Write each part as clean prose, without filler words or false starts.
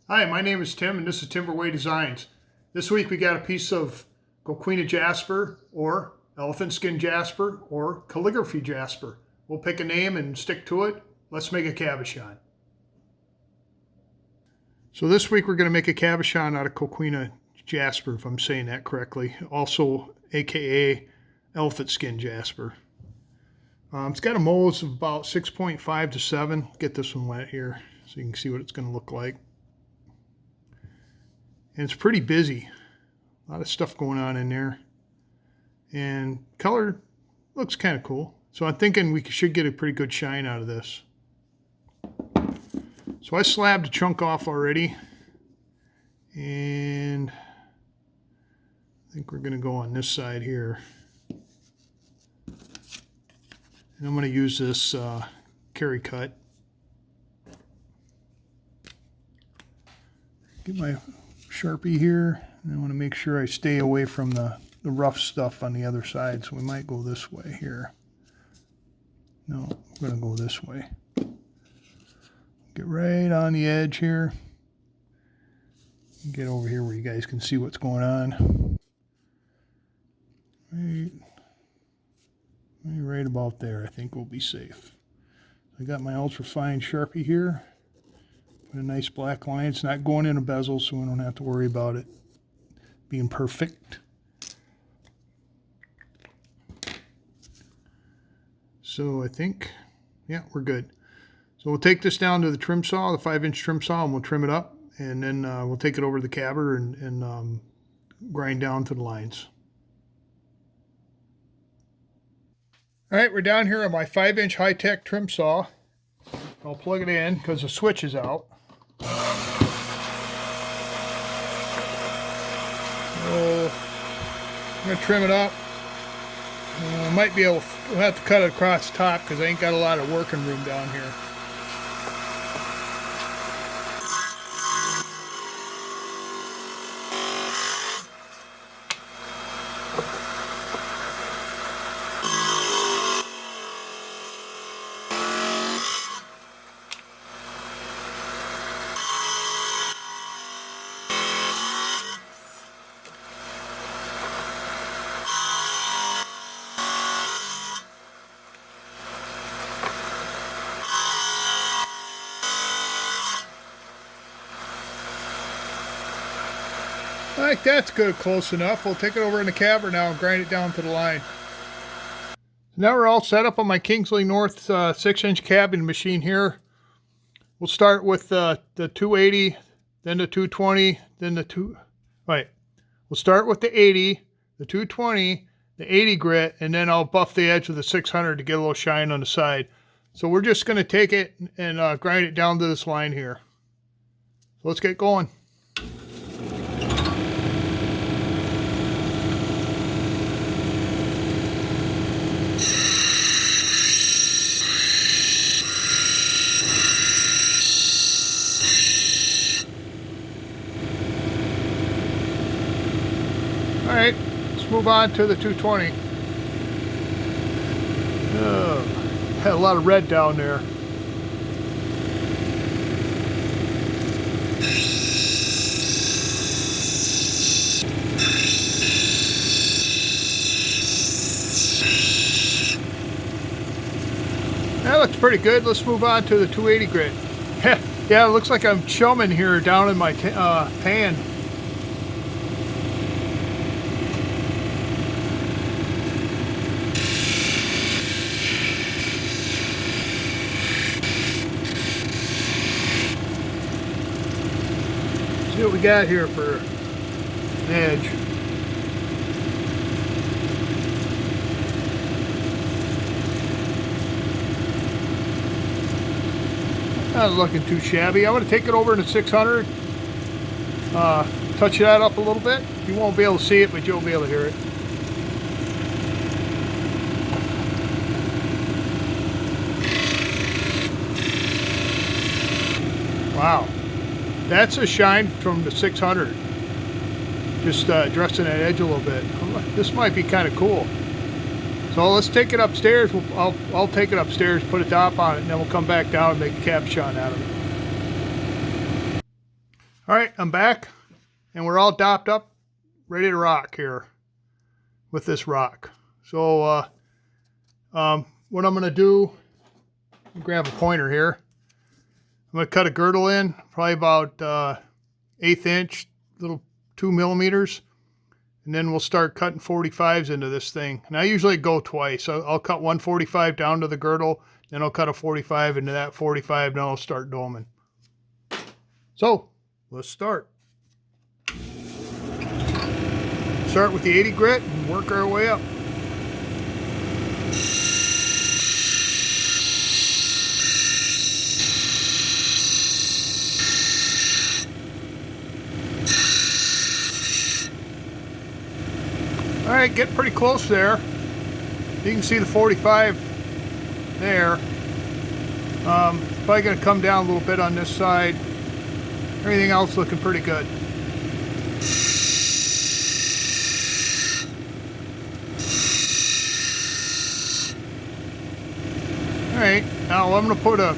Hi, my name is Tim and this is Timberway Designs. This week we got a piece of Coquina Jasper or Elephant Skin Jasper or Calligraphy Jasper. We'll pick a name and stick to it. Let's make a cabochon. So this week we're going to make a cabochon out of Coquina Jasper, if I'm saying that correctly. Also aka Elephant Skin Jasper. It's got a Mohs of about 6.5 to 7. Get this one wet here so you can see what it's going to look like. And it's pretty busy. A lot of stuff going on in there. And color looks kind of cool. So I'm thinking we should get a pretty good shine out of this. So I slabbed a chunk off already. And I think we're going to go on this side here. And I'm going to use this carry cut. Get my Sharpie here, and I want to make sure I stay away from the rough stuff on the other side, so we might go this way here. No, we're going to go this way. Get right on the edge here. Get over here where you guys can see what's going on. Right about there, I think we'll be safe. I got my ultra fine Sharpie here. Put a nice black line. It's not going in a bezel, so we don't have to worry about it being perfect. So I think, yeah, we're good. So we'll take this down to the trim saw, the 5-inch trim saw, and we'll trim it up. And then we'll take it over to the cabber and grind down to the lines. All right, we're down here on my 5-inch high-tech trim saw. I'll plug it in because the switch is out. So I'm going to trim it up. We'll have to cut it across the top because I ain't got a lot of working room down here. I think that's good, close enough. We'll take it over in the cabber now and grind it down to the line. Now we're all set up on my Kingsley North 6-inch cabin machine here. We'll start with the 280, then the 220, then the We'll start with the 80, the 220, the 80 grit, and then I'll buff the edge with the 600 to get a little shine on the side. So we're just going to take it and grind it down to this line here. So let's get going. Alright, let's move on to the 220. Had a lot of red down there. That looks pretty good. Let's move on to the 280 grit. Yeah, it looks like I'm chumming here down in my pan. See what we got here for an edge. Not looking too shabby. I'm going to take it over in the 600. Touch that up a little bit. You won't be able to see it, but you'll be able to hear it. Wow. That's a shine from the 600. Just dressing that edge a little bit. This might be kind of cool. So let's take it upstairs. I'll take it upstairs, put a top on it, and then we'll come back down and make a cabochon out of it. All right, I'm back, and we're all dopped up, ready to rock here with this rock. So what I'm going to do, grab a pointer here. I'm going to cut a girdle in, probably about 1/8 inch, little 2 millimeters, and then we'll start cutting 45s into this thing. And I usually go twice. I'll cut one 45 down to the girdle, then I'll cut a 45 into that 45, then I'll start doming. So let's start. Start with the 80 grit and work our way up. All right, get pretty close there. You can see the 45 there. Probably going to come down a little bit on this side. Everything else looking pretty good. All right, now I'm going to put a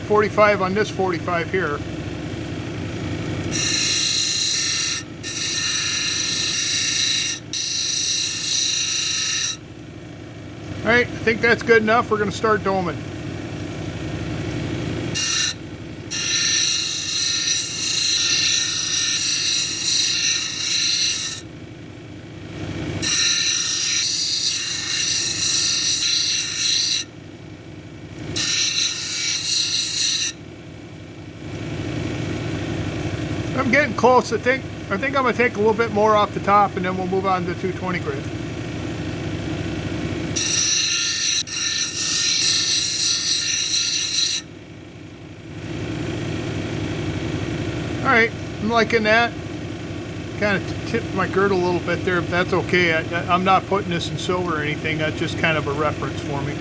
45 on this 45 here. All right, I think that's good enough. We're going to start doming. I'm getting close. I think I'm going to take a little bit more off the top, and then we'll move on to 220 grit. All right, I'm liking that. Kind of tipped my girdle a little bit there, but that's okay. I'm not putting this in silver or anything. That's just kind of a reference for me.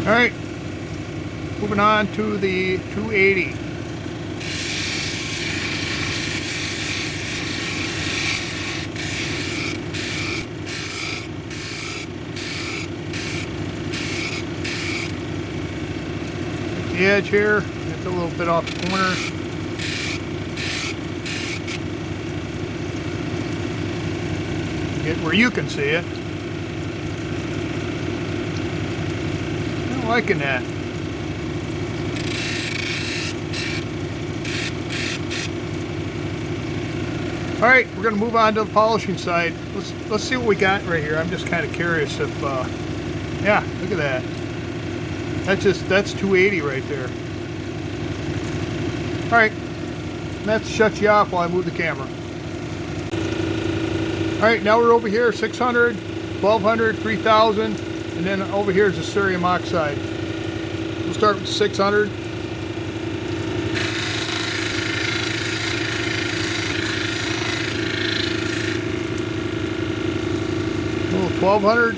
All right, moving on to the 280. The edge here, it's a little bit off the corner. Get where you can see it. I'm liking that. All right, we're going to move on to the polishing side. Let's see what we got right here. I'm just kind of curious if, yeah, look at that. That's 280 right there. All right, that shuts you off while I move the camera. All right, now we're over here, 600, 1200, 3000, and then over here is the cerium oxide. We'll start with 600. A little 1200.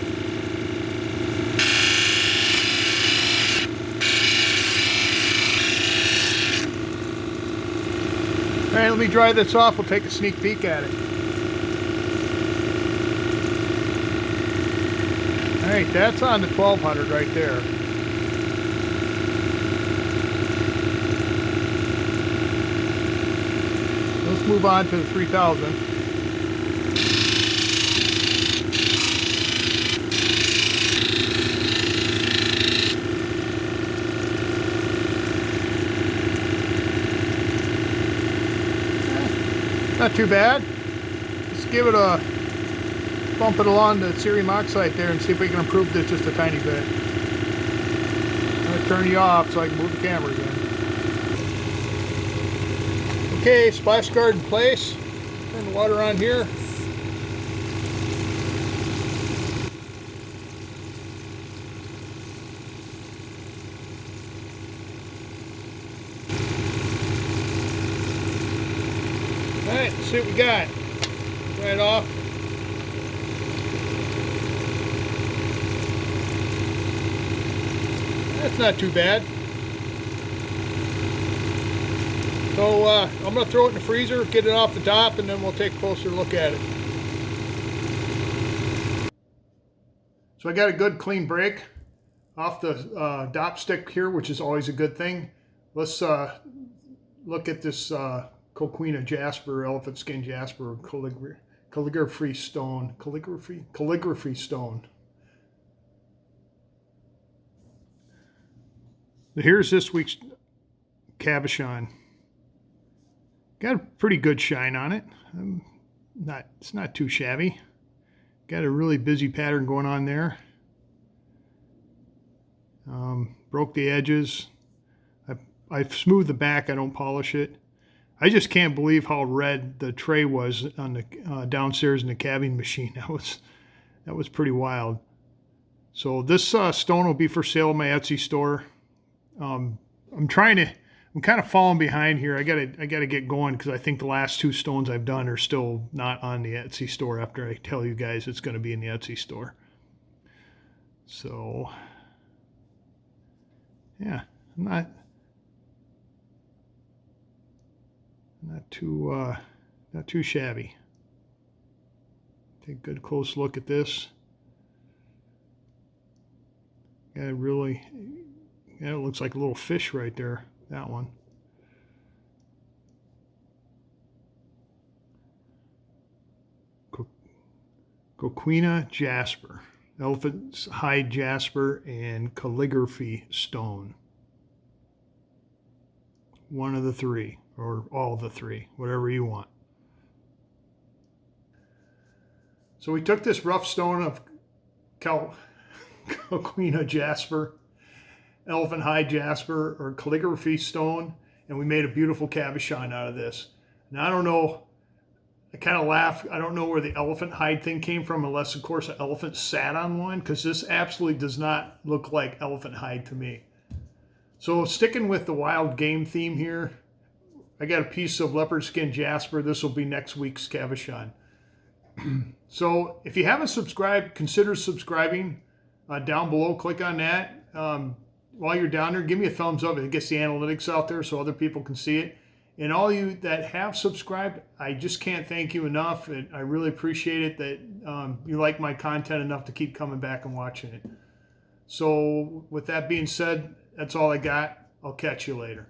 All right, let me dry this off. We'll take a sneak peek at it. All right, that's on the 1200 right there. Let's move on to the 3000. Not too bad. Let's give it a bump it along the cerium oxide there and see if we can improve this just a tiny bit. I'm going to turn you off so I can move the camera again. Okay, splash guard in place. Turn the water on here. Alright, let's see what we got. Dry it off. That's not too bad. So I'm going to throw it in the freezer, get it off the top, and then we'll take a closer look at it. So I got a good clean break off the dop stick here, which is always a good thing. Let's look at this Coquina Jasper, Elephant Skin Jasper, Calligraphy Stone. Calligraphy Stone. Here's this week's cabochon. Got a pretty good shine on it. It's not too shabby. Got a really busy pattern going on there. Broke the edges. I've smoothed the back. I don't polish it. I just can't believe how red the tray was on the downstairs in the cabbing machine. That was pretty wild. So this stone will be for sale in my Etsy store. I'm kind of falling behind here. I gotta get going because I think the last two stones I've done are still not on the Etsy store after I tell you guys it's going to be in the Etsy store. So yeah, not too shabby. Take a good close look at this. It looks like a little fish right there. That one. Coquina Jasper, Elephant Hide Jasper, and Calligraphy Stone. One of the three, or all the three, whatever you want. So we took this rough stone of Coquina Jasper, Elephant Hide Jasper, or Calligraphy Stone, and we made a beautiful cabochon out of this. Now I don't know, I kind of laugh, I don't know where the elephant hide thing came from, unless of course an elephant sat on one, because this absolutely does not look like elephant hide to me. So sticking with the wild game theme here, I got a piece of Leopard Skin Jasper. This will be next week's cabochon. So if you haven't subscribed, consider subscribing down below. Click on that. While you're down there, give me a thumbs up. It gets the analytics out there so other people can see it. And all you that have subscribed, I just can't thank you enough. And I really appreciate it that you like my content enough to keep coming back and watching it. So with that being said, that's all I got. I'll catch you later.